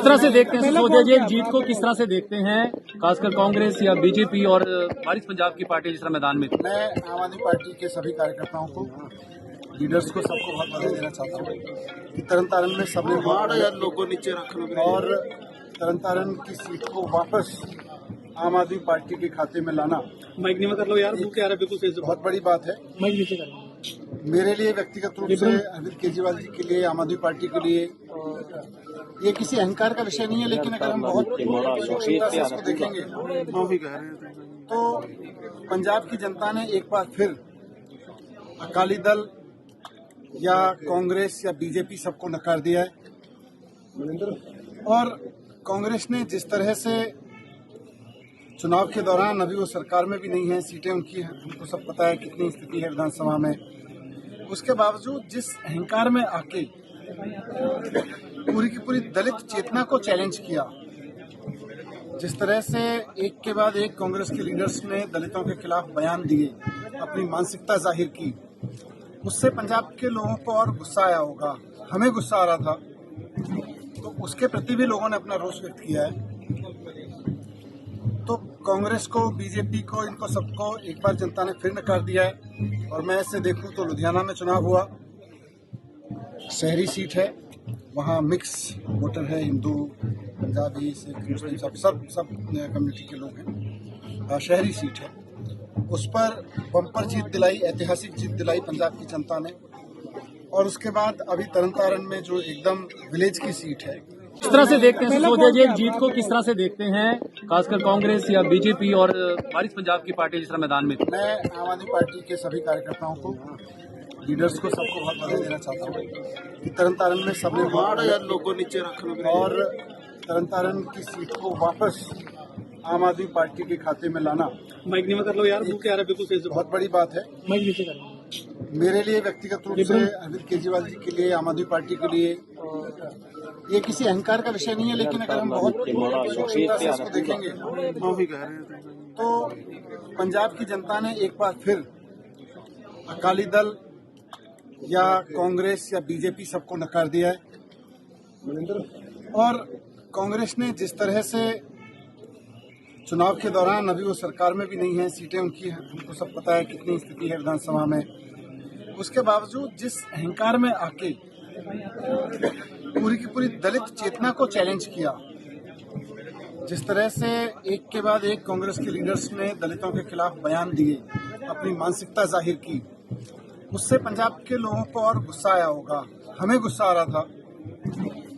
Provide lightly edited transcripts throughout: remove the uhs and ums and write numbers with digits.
तरह से देखते हैं सिसोदिया जी एक जीत को, किस तरह से देखते हैं, खासकर कांग्रेस या बीजेपी और वारिस पंजाब की पार्टी जिस तरह मैदान में थी? मैं आम आदमी पार्टी के सभी कार्यकर्ताओं को, लीडर्स को, सबको बहुत बधाई देना चाहता हूँ कि तरनतारन में सबने लोगों नीचे रख लो और तरनतारन की सीट को वापस आम आदमी पार्टी के खाते में लाना माइक नीचे कर लो यार, मुंह के आ रहा है बिल्कुल सही से। बहुत बड़ी बात है। माइक नीचे कर लो। मेरे लिए व्यक्तिगत रूप से, अरविंद केजरीवाल जी के लिए, आम आदमी पार्टी के लिए ये किसी अहंकार का विषय नहीं है, लेकिन अगर हम बहुत सूक्ष्मता से इसको देखेंगे तो पंजाब की जनता ने एक बार फिर अकाली दल या कांग्रेस या बीजेपी सबको नकार दिया है। और कांग्रेस ने जिस तरह से चुनाव के दौरान, अभी वो सरकार में भी नहीं है, सीटें उनकी हैं, उनको सब पता है कितनी स्थिति है विधानसभा में, उसके बावजूद जिस अहंकार में आके पूरी की पूरी दलित चेतना को चैलेंज किया, जिस तरह से एक के बाद एक कांग्रेस के लीडर्स ने दलितों के खिलाफ बयान दिए, अपनी मानसिकता जाहिर की, उससे पंजाब के लोगों को और गुस्सा आया होगा। हमें गुस्सा आ रहा था, तो उसके प्रति भी लोगों ने अपना रोष व्यक्त किया है। तो कांग्रेस को, बीजेपी को, इनको सबको एक बार जनता ने फिर नकार दिया है। और मैं ऐसे देखूं तो लुधियाना में चुनाव हुआ, शहरी सीट है, वहाँ मिक्स वोटर है, हिंदू, पंजाबी, सिख, मुस्लिम, सब कम्युनिटी के लोग हैं। शहरी सीट है, उस पर बम्पर जीत दिलाई, ऐतिहासिक जीत दिलाई पंजाब की जनता ने। और उसके बाद अभी तरनतारन में जो एकदम विलेज की सीट है, किस तरह से देखते हैं सिसोदिया जी एक जीत को, किस तरह से देखते हैं, खासकर कांग्रेस या बीजेपी और वारिस पंजाब की पार्टी जिस तरह मैदान में थी? मैं आम आदमी पार्टी के सभी कार्यकर्ताओं को, लीडर्स को, सबको बहुत बधाई देना चाहता हूँ कि तरनतारन में सबने लोगों नीचे रख लो और तरनतारन की सीट को वापस आम आदमी पार्टी के खाते में लाना। माइक नीचे कर लो यार, मुंह के आ रहा है बिल्कुल सही से। बहुत बड़ी बात है। माइक नीचे कर लो। मेरे लिए व्यक्तिगत रूप से, अरविंद केजरीवाल जी के लिए, आम आदमी पार्टी के लिए ये किसी अहंकार का विषय नहीं है, लेकिन अगर हम बहुत सूक्ष्मता से इसको देखेंगे तो पंजाब की जनता ने एक बार फिर अकाली दल या कांग्रेस या बीजेपी सबको नकार दिया है। और कांग्रेस ने जिस तरह से चुनाव के दौरान, अभी वो सरकार में भी नहीं है, सीटें उनकी हैं, उनको सब पता है कितनी स्थिति है विधानसभा में, उसके बावजूद जिस अहंकार में आके पूरी की पूरी दलित चेतना को चैलेंज किया, जिस तरह से एक के बाद एक कांग्रेस के लीडर्स ने दलितों के खिलाफ बयान दिए, अपनी मानसिकता जाहिर की, उससे पंजाब के लोगों को और गुस्सा आया होगा। हमें गुस्सा आ रहा था,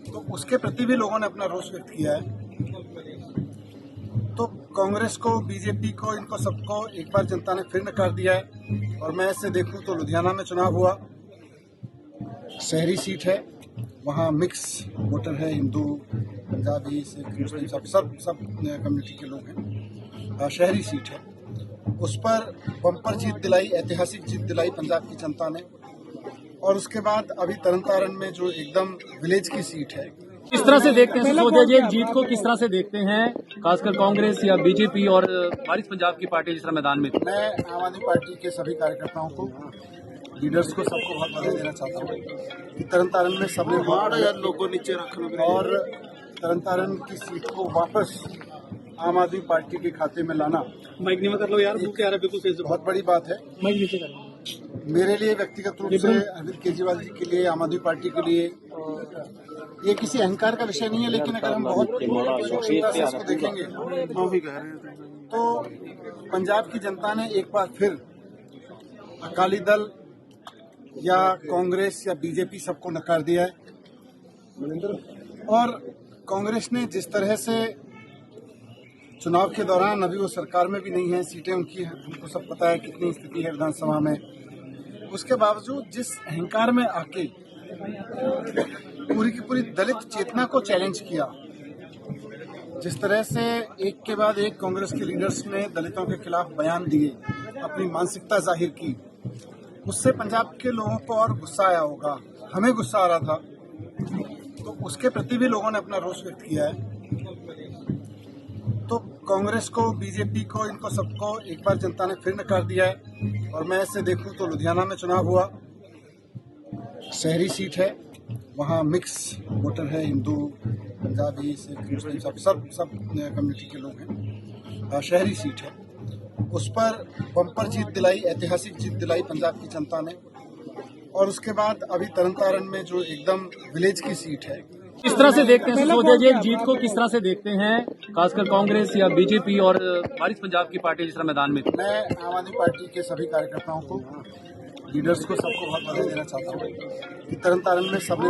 तो उसके प्रति भी लोगों ने अपना रोष व्यक्त किया है। तो कांग्रेस को, बीजेपी को, इनको सबको एक बार जनता ने फिर नकार दिया है। और मैं ऐसे देखूं तो लुधियाना में चुनाव हुआ, शहरी सीट है, वहाँ मिक्स वोटर है, हिंदू, पंजाबी, सिख, मुस्लिम, सब कम्युनिटी के लोग हैं। शहरी सीट है, उस पर बम्पर जीत दिलाई, ऐतिहासिक जीत दिलाई पंजाब की जनता ने। और उसके बाद अभी तरनतारन में जो एकदम विलेज की सीट है, किस तरह से देखते हैं सिसोदिया जी एक जीत को, किस तरह से देखते हैं, खासकर कांग्रेस या बीजेपी और वारिस पंजाब की पार्टी जिस तरह मैदान में थी? मैं आम आदमी पार्टी के सभी कार्यकर्ताओं को, लीडर्स को, सबको बहुत बधाई देना चाहता हूँ कि तरनतारन में सबने लोगों नीचे रख लो और तरनतारन की सीट को वापस आम आदमी पार्टी के खाते में लाना। माइक नीचे कर लो यार, मुंह के आ रहा है बिल्कुल सही से। बहुत बड़ी बात है। माइक नीचे कर लो। मेरे लिए व्यक्तिगत रूप से, अरविंद केजरीवाल जी के लिए, आम आदमी पार्टी के लिए ये किसी अहंकार का विषय नहीं है, लेकिन अगर हम बहुत सूक्ष्मता से इसको देखेंगे तो पंजाब की जनता ने एक बार फिर अकाली दल या कांग्रेस या बीजेपी सबको नकार दिया है। और कांग्रेस ने जिस तरह से चुनाव के दौरान, अभी वो सरकार में भी नहीं है, सीटें उनकी हैं, उनको सब पता है कितनी स्थिति है विधानसभा में, उसके बावजूद जिस अहंकार में आके पूरी की पूरी दलित चेतना को चैलेंज किया, जिस तरह से एक के बाद एक कांग्रेस के लीडर्स ने दलितों के खिलाफ बयान दिए, अपनी मानसिकता जाहिर की, उससे पंजाब के लोगों को और गुस्सा आया होगा। हमें गुस्सा आ रहा था, तो उसके प्रति भी लोगों ने अपना रोष व्यक्त किया है। तो कांग्रेस को, बीजेपी को, इनको सबको एक बार जनता ने फिर नकार दिया है। और मैं ऐसे देखूं तो लुधियाना में चुनाव हुआ, शहरी सीट है, वहाँ मिक्स वोटर है, हिंदू, पंजाबी, सिख, मुस्लिम सब कम्युनिटी के लोग हैं। शहरी सीट है, उस पर बम्पर जीत दिलाई, ऐतिहासिक जीत दिलाई पंजाब की जनता ने। और उसके बाद अभी तरनतारन में जो एकदम विलेज की सीट है, किस तरह से देखते हैं सिसोदिया जी जीत को, किस तरह से देखते हैं खासकर कांग्रेस या बीजेपी और वारिस पंजाब की पार्टी जिस तरह मैदान में थी? मैं आम आदमी पार्टी के सभी कार्यकर्ताओं को, लीडर्स को, सबको बहुत बधाई देना चाहता हूँ कि तरनतारन में सबने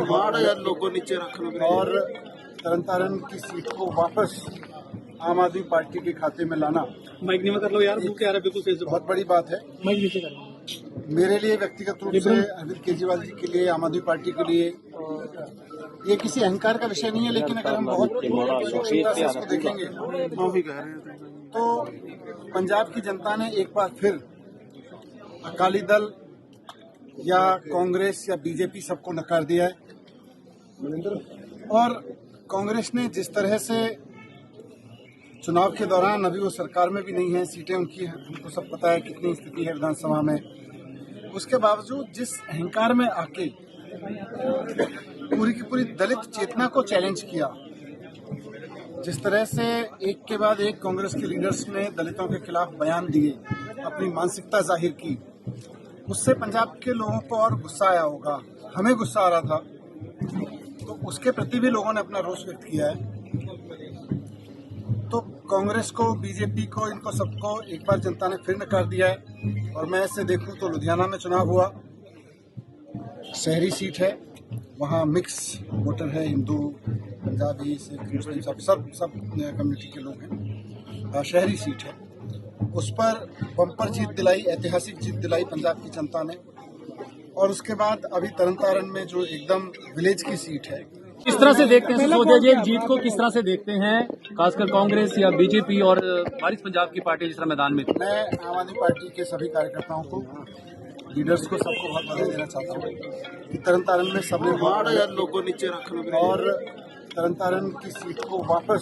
लोगों नीचे रखना और तरनतारन की सीट को वापस आम आदमी पार्टी के खाते में लाना। माइक नीचे कर लो यार, बिल्कुल बहुत बड़ी बात है। माइक नीचे कर लो। मेरे लिए व्यक्तिगत रूप से, अरविंद केजरीवाल जी के लिए, आम आदमी पार्टी के लिए ये किसी अहंकार का विषय नहीं है, लेकिन अगर हम बहुत सूक्ष्मता से इसको देखेंगे तो पंजाब की जनता ने एक बार फिर अकाली दल या कांग्रेस या बीजेपी सबको नकार दिया है। और कांग्रेस ने जिस तरह से चुनाव के दौरान, अभी वो सरकार में भी नहीं है, सीटें उनकी हैं, उनको सब पता है कितनी स्थिति है विधानसभा में, उसके बावजूद जिस अहंकार में आके पूरी की पूरी दलित चेतना को चैलेंज किया, जिस तरह से एक के बाद एक कांग्रेस के लीडर्स ने दलितों के खिलाफ बयान दिए, अपनी मानसिकता जाहिर की, उससे पंजाब के लोगों को और गुस्सा आया होगा। हमें गुस्सा आ रहा था, तो उसके प्रति भी लोगों ने अपना रोष व्यक्त किया है। तो कांग्रेस को, बीजेपी को, इनको सबको एक बार जनता ने फिर नकार दिया है। और मैं ऐसे देखूं तो लुधियाना में चुनाव हुआ, शहरी सीट है, वहाँ मिक्स वोटर है, हिंदू, पंजाबी, सिख, मुस्लिम सब कम्युनिटी के लोग हैं। शहरी सीट है, उस पर बम्पर जीत दिलाई, ऐतिहासिक जीत दिलाई पंजाब की जनता ने। और उसके बाद अभी तरनतारन में जो एकदम विलेज की सीट है, किस तरह से देखते हैं सिसोदिया जी जीत को, किस तरह से देखते हैं खासकर कांग्रेस या बीजेपी और वारिस पंजाब की पार्टी जिस तरह मैदान में थी? मैं आम आदमी पार्टी के सभी कार्यकर्ताओं को, लीडर्स को, सबको बहुत बधाई देना चाहता हूँ कि तरनतारन में सबने लोगों नीचे रखना और तरनतारन की सीट को वापस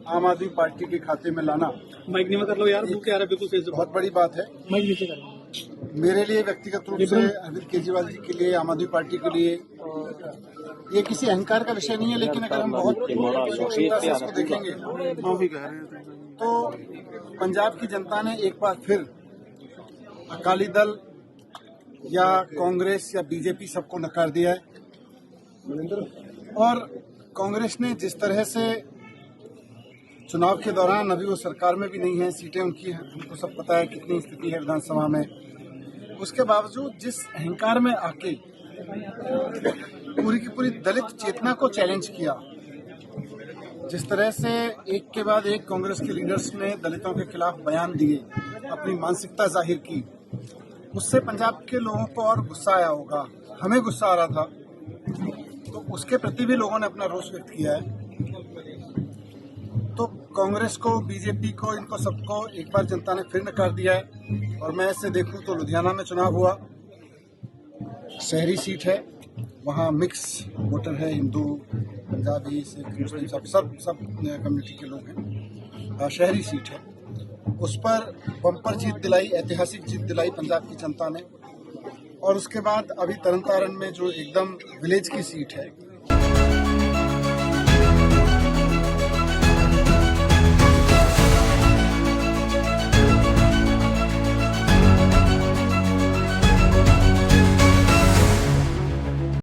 आम आदमी पार्टी के खाते में लाना। माइक नीचे कर लो यार, बिल्कुल बहुत बड़ी बात है। माइक नीचे कर लो। मेरे लिए व्यक्तिगत रूप से, अरविंद केजरीवाल जी के लिए, आम आदमी पार्टी के लिए ये किसी अहंकार का विषय नहीं है, लेकिन अगर हम बहुत सूक्ष्मता से इसको देखेंगे तो पंजाब की जनता ने एक बार फिर अकाली दल या कांग्रेस या बीजेपी सबको नकार दिया है। और कांग्रेस ने जिस तरह से चुनाव के दौरान, अभी वो सरकार में भी नहीं है, सीटें उनकी हैं, उनको सब पता है कितनी स्थिति है विधानसभा में, उसके बावजूद जिस अहंकार में आके पूरी की पूरी दलित चेतना को चैलेंज किया, जिस तरह से एक के बाद एक कांग्रेस के लीडर्स ने दलितों के खिलाफ बयान दिए, अपनी मानसिकता जाहिर की, उससे पंजाब के लोगों को और गुस्सा आया होगा। हमें गुस्सा आ रहा था, तो उसके प्रति भी लोगों ने अपना रोष व्यक्त किया है। तो कांग्रेस को, बीजेपी को, इनको सबको एक बार जनता ने फिर नकार दिया है। और मैं ऐसे देखूं तो लुधियाना में चुनाव हुआ, शहरी सीट है, वहाँ मिक्स वोटर है, हिंदू, पंजाबी, सिख, मुस्लिम सब कम्युनिटी के लोग हैं। शहरी सीट है, उस पर बम्पर जीत दिलाई, ऐतिहासिक जीत दिलाई पंजाब की जनता ने। और उसके बाद अभी तरनतारन में जो एकदम विलेज की सीट है,